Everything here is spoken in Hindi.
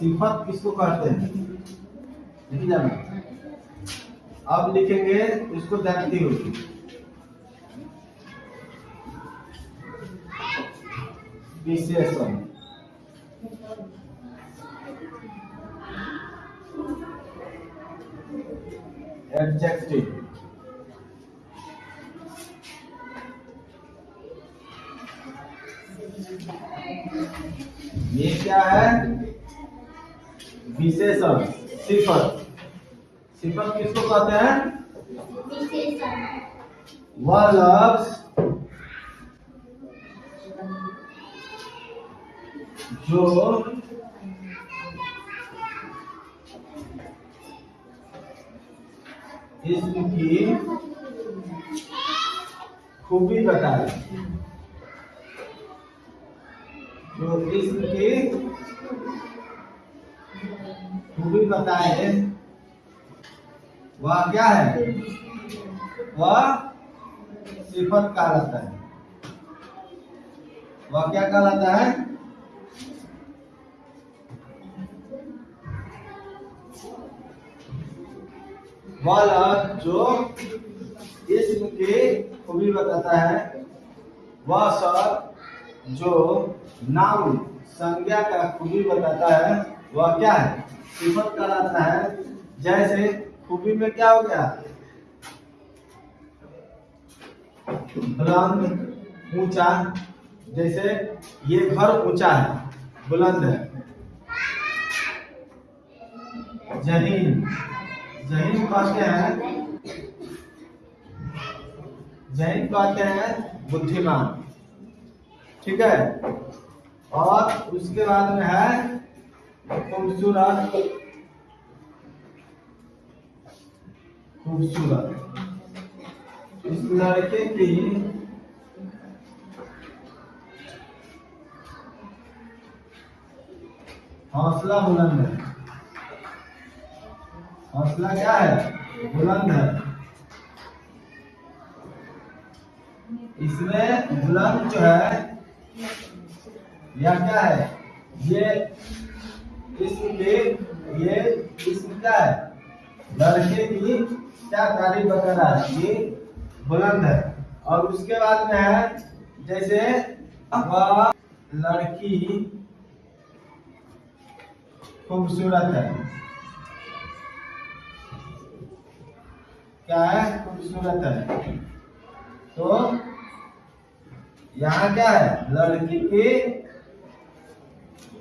सिफत किसको कहते हैं, नहीं जाना। अब लिखेंगे इसको जानती होगी। विशेषण, एडजेक्टिव, ये क्या है, विशेषण। सिफत, सिफत किसको कहते हैं, वह लफ्ज जो इसम की खूबी बताए, जो इसम की खूबी बताए, वह क्या है, वह सिफत कहलाता है। वह क्या कहलाता है, वह लफ्ज जो इसम की खूबी बताता है, वह शब्द जो नाम संज्ञा का खूबी बताता है, वह क्या है, सिफत कहलाता है। जैसे खूबी में क्या हो गया, बुलंद, ऊंचा। जैसे ये घर ऊंचा है, बुलंद है। जहीन, जहीन कहते हैं, जहीन कहते हैं बुद्धिमान, ठीक है। और उसके बाद में है खूबसूरत, खूबसूरत। इस लड़के की हौसला बुलंद है, हौसला क्या है, बुलंद है। इसमें बुलंद जो है यह क्या है, ये इसम क्या है, लड़के की क्या तारीफ वगैरह है, ये बुलंद है। और उसके बाद में है जैसे वह लड़की खूबसूरत है, क्या है, खूबसूरत है। तो यहाँ क्या है, लड़की की